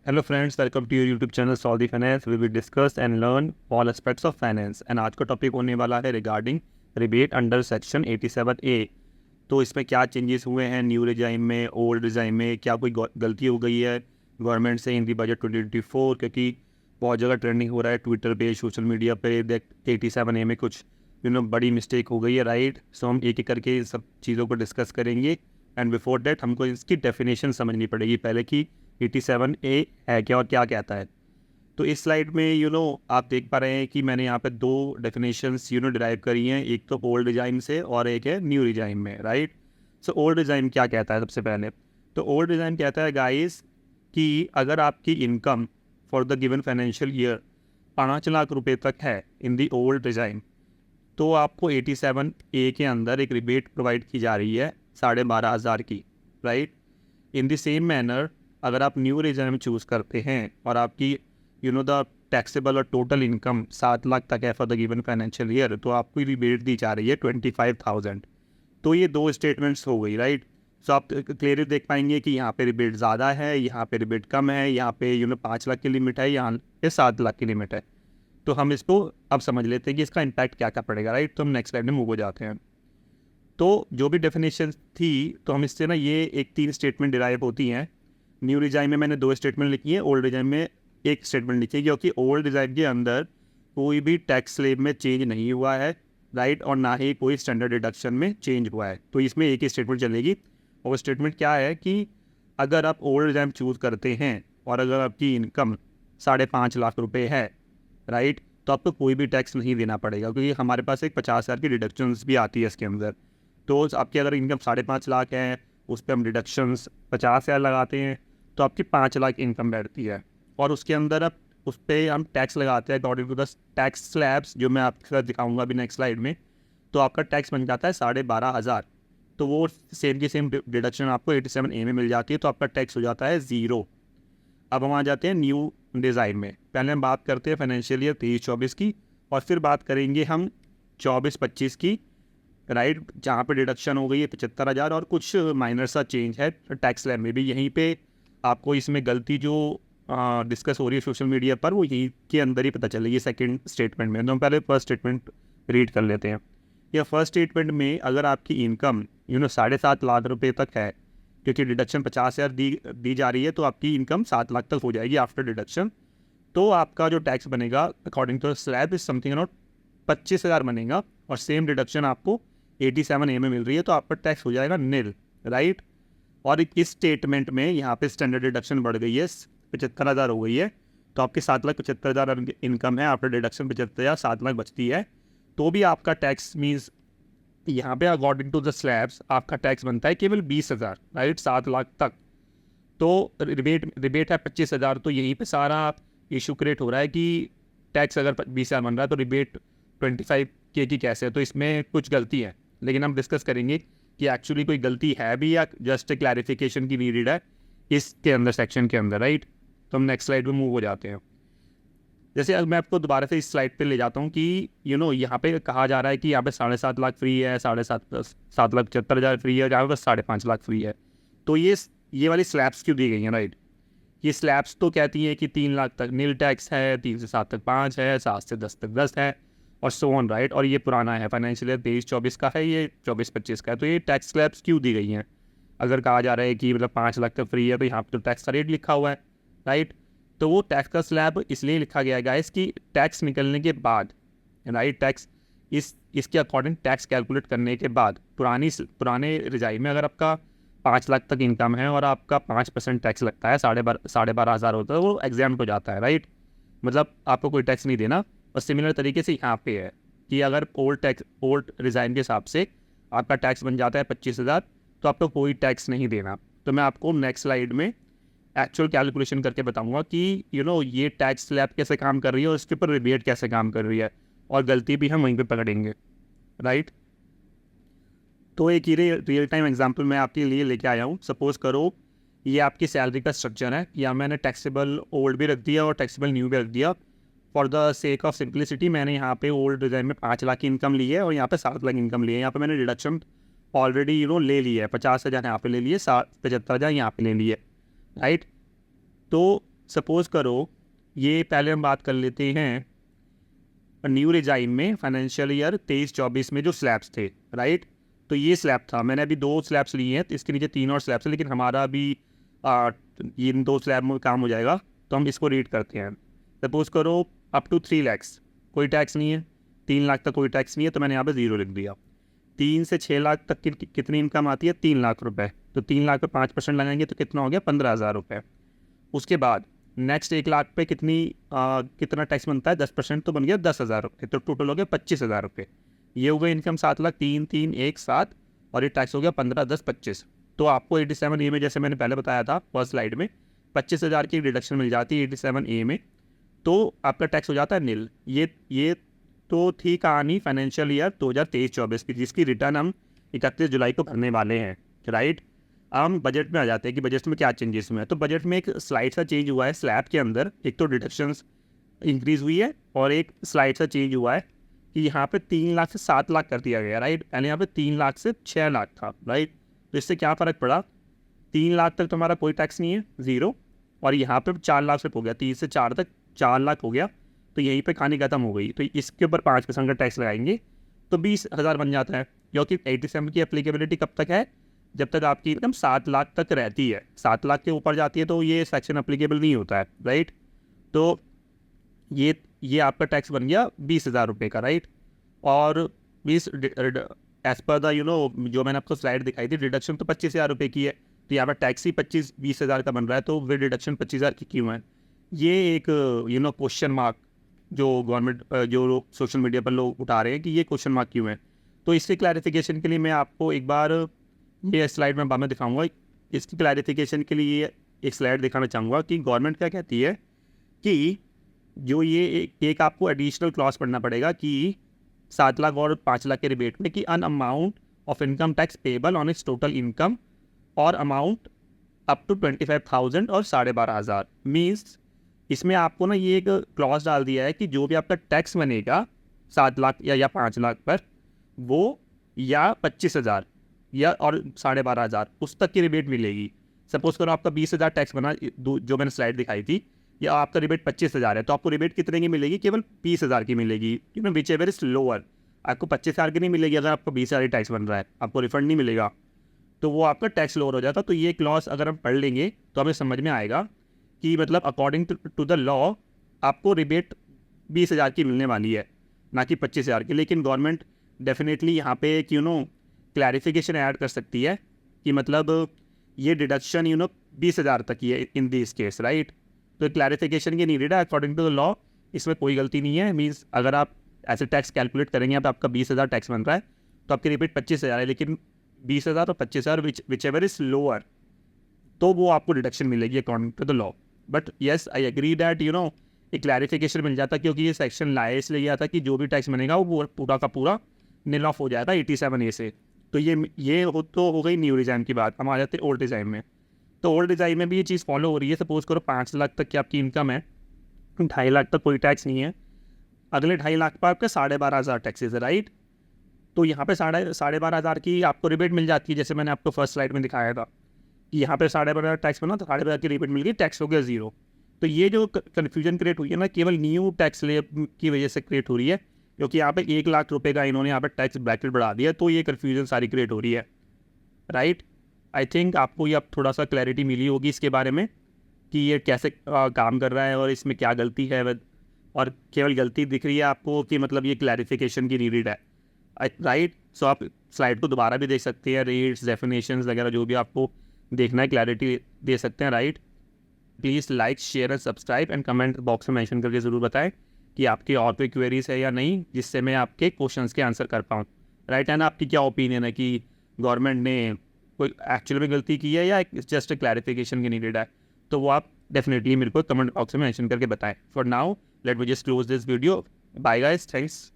Hello friends, welcome to your YouTube channel solve the finance. We will discuss and learn all aspects of finance. And आज का topic होने वाला है regarding rebate under section 87A। तो इसमें क्या changes हुए हैं न्यू रिजाइम में, ओल्ड रिजाइम में, क्या कोई गलती हो गई है गवर्नमेंट से इन दी बजट 2024, क्योंकि बहुत जगह ट्रेंडिंग हो रहा है ट्विटर पे, सोशल मीडिया पे, देख 87A में कुछ बड़ी मिस्टेक हो गई है, राइट। सो हम एक एक करके सब चीज़ों को डिस्कस करेंगे। एंड बिफोर डैट हमको इसकी डेफिनेशन समझनी पड़ेगी पहले कि 87A है क्या और क्या कहता है। तो इस स्लाइड में आप देख पा रहे हैं कि मैंने यहाँ पे दो डेफिनेशंस डिराइव करी हैं, एक तो ओल्ड रिजाइम से और एक है न्यू रिजाइम में, राइट। सो ओल्ड रिजाइम क्या कहता है सबसे पहले? तो ओल्ड रिजाइम कहता है गाइस कि अगर आपकी income for the given financial year 5 lakh रुपए तक है इन दी ओल्ड रिजाइम, तो आपको 87A के अंदर एक रिबेट प्रोवाइड की जा रही है 12,500 की, right. In the same manner अगर आप न्यू रिजाइम चूज़ करते हैं और आपकी द टैक्सेबल और टोटल इनकम 7 लाख तक है for the given financial year, तो आपको रिबेट दी जा रही है 25,000। तो ये दो स्टेटमेंट्स हो गई, राइट। सो आप क्लियरली देख पाएंगे कि यहाँ पे रिबेट ज़्यादा है, यहाँ पे रिबेट कम है, यहाँ पे 5 लाख की लिमिट है, यहाँ पे 7 लाख की लिमिट है। तो हम इसको अब समझ लेते हैं कि इसका इम्पैक्ट क्या क्या पड़ेगा, राइट। तो हम नेक्स्ट स्लाइड में मूव हो जाते हैं। तो जो भी डेफिनेशन थी, तो हम इससे ये एक 3 स्टेटमेंट डिराइव होती हैं। न्यू रिजाइम में मैंने 2 स्टेटमेंट लिखी है, ओल्ड रिजाइम में एक स्टेटमेंट लिखी है, क्योंकि ओल्ड रिजाइम के अंदर कोई भी टैक्स स्लैब में चेंज नहीं हुआ है, राइट, और ना ही कोई स्टैंडर्ड डिडक्शन में चेंज हुआ है। तो इसमें एक ही स्टेटमेंट चलेगी, और स्टेटमेंट क्या है कि अगर आप ओल्ड रिजाइम चूज़ करते हैं और अगर आपकी इनकम 5.5 लाख रुपए है, राइट, तो आपको कोई भी टैक्स नहीं देना पड़ेगा, क्योंकि हमारे पास एक 50,000 की डिडक्शंस भी आती है इसके अंदर। तो आपकी अगर इनकम 5.5 लाख है, उस पर हम डिडक्शंस 50,000 लगाते हैं, तो आपकी 5 लाख इनकम बैठती है। और उसके अंदर अब उस पर हम टैक्स लगाते हैं according to the tax slabs, जो मैं आपके साथ दिखाऊंगा अभी नेक्स्ट स्लाइड में। तो आपका टैक्स बन जाता है 12,500। तो वो सेम की सेम डिडक्शन आपको 87A में मिल जाती है, तो आपका टैक्स हो जाता है 0। अब हम आ जाते हैं न्यू डिज़ाइन में। पहले हम बात करते हैं फाइनेंशियल ईयर 23-24 की, और फिर बात करेंगे हम 24-25 की, राइट, जहाँ पे डिडक्शन हो गई है 75,000 और कुछ माइनर सा चेंज है टैक्स स्लैब में भी। यहीं पे आपको इसमें गलती जो डिस्कस हो रही है सोशल मीडिया पर, वो यहीं के अंदर ही पता चलेगी सेकंड स्टेटमेंट में। तो हम पहले फर्स्ट स्टेटमेंट रीड कर लेते हैं। या फर्स्ट स्टेटमेंट में अगर आपकी इनकम 7.5 लाख रुपए तक है, क्योंकि डिडक्शन 50,000 दी जा रही है, तो आपकी इनकम 7 लाख तक हो जाएगी आफ्टर डिडक्शन। तो आपका जो टैक्स बनेगा according to slab is something around 25,000 बनेगा, और सेम डिडक्शन आपको 87A में मिल रही है, तो आपका टैक्स हो जाएगा नील, राइट। और इस स्टेटमेंट में यहाँ पे स्टैंडर्ड डिडक्शन बढ़ गई है, 75,000 हो गई है, तो आपकी 7,75,000 इनकम है, आफ्टर डिडक्शन 75,000, 7 लाख बचती है। तो भी आपका टैक्स मीन्स यहाँ पे अकॉर्डिंग टू द स्लैब्स आपका टैक्स बनता है केवल 20,000, राइट, 7 लाख तक। तो रिबेट है 25,000। तो यहीं पे सारा इशू क्रिएट हो रहा है कि टैक्स अगर 20,000 बन रहा है तो रिबेट 25K की कैसे है। तो इसमें कुछ गलती है, लेकिन हम डिस्कस करेंगे कि एक्चुअली कोई गलती है भी या जस्ट क्लैरिफिकेशन की नीडेड है इसके अंदर, सेक्शन के अंदर, राइट। तो हम नेक्स्ट स्लाइड में मूव हो जाते हैं। जैसे अब मैं आपको दोबारा से इस स्लाइड पे ले जाता हूँ कि यहाँ पे कहा जा रहा है कि यहाँ पे 7.5 लाख फ्री है, 7,75,000 फ्री है, जहाँ पे 5.5 लाख फ्री है। तो ये वाली स्लैब्स क्यों दी गई हैं, राइट। ये स्लैब्स तो कहती हैं कि 3 लाख तक नील टैक्स है, 3 से 7 तक 5 है, 7 से 10 तक 10 है, और सो ऑन, राइट। और ये पुराना है, फाइनेंशियल ईयर 23-24 का है, ये 24-25 का है। तो ये टैक्स स्लैब्स क्यों दी गई हैं? अगर कहा जा रहा है कि मतलब 5 लाख तक फ्री है, तो यहाँ पर तो टैक्स का रेट लिखा हुआ है, राइट। तो वो टैक्स का स्लैब इसलिए लिखा गया है गाइस कि टैक्स निकलने के बाद, राइट, टैक्स इसके अकॉर्डिंग टैक्स कैलकुलेट करने के बाद पुराने रिजाइम में अगर आपका 5 लाख तक इनकम है और आपका 5% टैक्स लगता है, 12,500 होता है, वो एग्जाम्प्ट हो जाता है, राइट। मतलब आपको कोई टैक्स नहीं देना। और सिमिलर तरीके से यहाँ पे है कि अगर ओल्ड रिजाइम के हिसाब से आपका टैक्स बन जाता है 25,000, तो आपको कोई टैक्स नहीं देना। तो मैं आपको नेक्स्ट स्लाइड में एक्चुअल कैलकुलेशन करके बताऊंगा कि ये टैक्स स्लैब कैसे काम कर रही है और इसके ऊपर रिबेट कैसे काम कर रही है, और गलती भी हम वहीं पे पकड़ेंगे, राइट। तो एक रियल टाइम एग्जांपल मैं आपके लिए लेके आया हूँ। सपोज करो ये आपकी सैलरी का स्ट्रक्चर है, या मैंने टैक्सेबल ओल्ड भी रख दिया और टैक्सेबल न्यू भी रख दिया। For the sake of simplicity मैंने यहाँ पे ओल्ड डिजाइन में 5 लाख की इनकम ली है और यहाँ पे 7 लाख इनकम ली है। यहाँ पे मैंने डिडक्शन ऑलरेडी ले ली है, 50,000 यहाँ पे ले लिए, 75,000 यहाँ पे ले लिए, राइट। तो सपोज करो ये पहले हम बात कर लेते हैं न्यू रिजाइन में फाइनेंशियल ईयर 23-24 में जो स्लैब्स थे, राइट। तो ये स्लैब था, मैंने अभी 2 स्लैब्स लिए हैं, तो इसके नीचे 3 और स्लैब्स हैं, लेकिन हमारा अभी इन 2 स्लैब में काम हो जाएगा, तो हम इसको रीड करते हैं। सपोज करो अप टू 3 लाख कोई टैक्स नहीं है, 3 लाख तक कोई टैक्स नहीं है, तो मैंने यहाँ पे 0 लिख दिया। 3 से 6 लाख तक कितनी इनकम आती है? 3 लाख रुपए। तो 3 लाख पे 5% लगाएंगे तो कितना हो गया? 15,000 रुपये। उसके बाद नेक्स्ट 1 लाख पे कितना टैक्स बनता है? 10%, तो बन गया 10,000 रुपये, तो टोटल हो गया 25,000 रुपये। ये हो गई इनकम 7 लाख, 3, 3, 1, 7, और ये टैक्स हो गया 15, 10, 25। तो आपको 87A में, जैसे मैंने पहले बताया था फर्स्ट स्लाइड में, 25,000 की डिडक्शन मिल जाती है 87A में, तो आपका टैक्स हो जाता है नील। ये तो थी कहानी फाइनेंशियल ईयर 2023-24 की, जिसकी रिटर्न हम 31 जुलाई को भरने वाले हैं, राइट। हम बजट में आ जाते हैं कि बजट में क्या चेंजेस हुए हैं। तो बजट में एक स्लाइड सा चेंज हुआ है स्लैब के अंदर। एक तो डिडक्शंस इंक्रीज़ हुई है, और एक स्लाइड सा चेंज हुआ है कि यहाँ पे 3 लाख से 7 लाख कर दिया गया, राइट। पहले यहाँ पे 3 लाख से 6 लाख था, राइट। तो इससे क्या फ़र्क पड़ा? 3 लाख तक तो हमारा कोई टैक्स नहीं है, 0, और यहाँ पे 4 लाख से हो गया, 3 से 4 तक 4 लाख हो गया, तो यहीं पे कहानी खत्म हो गई। तो इसके ऊपर 5% का टैक्स लगाएंगे तो 20,000 बन जाता है, क्योंकि 87 की एप्लीकेबिलिटी कब तक है? जब तक आपकी इनकम 7 लाख तक रहती है। 7 लाख के ऊपर जाती है तो ये सेक्शन एप्लीकेबल नहीं होता है, राइट। तो ये आपका टैक्स बन गया 20,000 रुपये का, राइट। और 20 एज पर द जो मैंने आपको स्लाइड दिखाई थी, डिडक्शन तो 25,000 रुपये की है, तो यहाँ पर टैक्स ही 20,000 का बन रहा है, तो वे डिडक्शन 25,000 की क्यों है? ये एक क्वेश्चन मार्क जो गवर्नमेंट जो सोशल मीडिया पर लोग उठा रहे हैं कि ये क्वेश्चन मार्क क्यों है। तो इसके क्लैरिफिकेशन के लिए मैं आपको एक बार ये स्लाइड में बाद में दिखाऊंगा। इसकी क्लैरिफिकेशन के लिए एक स्लाइड दिखाना चाहूँगा कि गवर्नमेंट क्या कहती है कि जो ये एक आपको एडिशनल क्लॉज पढ़ना पड़ेगा कि 7 लाख और 5 लाख के रिबेट में कि an amount of income tax payable on its total income और अमाउंट अप टू 25,000 और 12,500 मीन्स इसमें आपको ना ये एक क्लॉज डाल दिया है कि जो भी आपका टैक्स बनेगा 7 लाख या 5 लाख पर, वो या 25,000 या और 12,500 उस तक की रिबेट मिलेगी। सपोज करो आपका 20,000 टैक्स बना, जो मैंने स्लाइड दिखाई थी, या आपका रिबेट 25,000 है, तो आपको रिबेट कितने की मिलेगी? केवल 20,000 की मिलेगी, विच एवर इज लोअर। आपको 25,000 की नहीं मिलेगी अगर आपको 20,000 टैक्स बन रहा है, आपको रिफंड नहीं मिलेगा, तो वो आपका टैक्स लोअर हो जाता। तो ये क्लॉज अगर हम पढ़ लेंगे तो हमें समझ में आएगा कि मतलब अकॉर्डिंग टू द लॉ आपको रिबेट 20,000 की मिलने वाली है, ना कि 25,000 की। लेकिन गवर्नमेंट डेफिनेटली यहाँ पे क्लैरिफिकेशन ऐड कर सकती है कि मतलब ये डिडक्शन 20,000 तक ही है इन दिस केस, राइट। तो क्लैरिफिकेशन की नीडेड है अकॉर्डिंग टू द लॉ, इसमें कोई गलती नहीं है। मीन्स अगर आप ऐसे टैक्स कैलकुलेट करेंगे, यहाँ पे आपका 20,000 टैक्स बन रहा है, तो आपकी रिबेट 25,000 है, लेकिन 20,000 और 25,000 विच एवर इज लोअर, तो वो आपको डिडक्शन मिलेगी according to the law. But yes I agree that एक क्लैरिफिकेशन मिल जाता, क्योंकि ये सेक्शन लाया इसलिए गया था कि जो भी टैक्स बनेगा वो पूरा का पूरा नील ऑफ हो जाएगा 87A से। तो ये हो गई न्यू डिज़ाइन की बात। हम आ जाते हैं ओल्ड डिज़ाइन में। तो ओल्ड डिज़ाइन में भी ये चीज़ फॉलो हो रही है। सपोज करो 5 लाख तक की आपकी इनकम है, 2.5 लाख तक कोई टैक्स नहीं है, अगले 2.5 लाख पर आपका 12,500 टैक्सेस है, राइट। तो यहाँ पे 12,500 की आपको रिबेट मिल जाती है, जैसे मैंने आपको फर्स्ट स्लाइड में दिखाया था कि यहाँ पे 12,500 टैक्स बना, तो 12,500 की रिबेट मिल गई, टैक्स हो गया 0। तो ये जो कन्फ्यूजन क्रिएट हुई है ना, केवल न्यू टैक्स स्लैब की वजह से क्रिएट हो रही है, क्योंकि यहाँ पे 1 लाख रुपए का इन्होंने यहाँ पे टैक्स ब्रैकेट बढ़ा दिया, तो ये कन्फ्यूजन सारी क्रिएट हो रही है, राइट। आई थिंक आपको ये अब थोड़ा सा क्लैरिटी मिली होगी इसके बारे में कि ये कैसे काम कर रहा है और इसमें क्या गलती है, और केवल गलती दिख रही है आपको कि मतलब ये क्लैरिफिकेशन की नीडेड है, राइट। सो आप स्लाइड को दोबारा भी देख सकते हैं, रेट्स डेफिनेशंस वगैरह जो भी आपको देखना है क्लैरिटी दे सकते हैं, right. Please like share and subscribe and comment box में मेंशन करके ज़रूर बताएं कि आपकी और कोई क्वेरीज है या नहीं, जिससे मैं आपके क्वेश्चंस के आंसर कर पाऊँ, राइट। एंड आपकी क्या ओपिनियन है कि गवर्नमेंट ने कोई एक्चुअल में गलती की है या जस्ट क्लैरिफिकेशन की नीडेड है, तो वो आप डेफिनेटली मेरे को कमेंट बॉक्स में मेंशन करके बताएं। For now let me just close this video. Bye guys, thanks.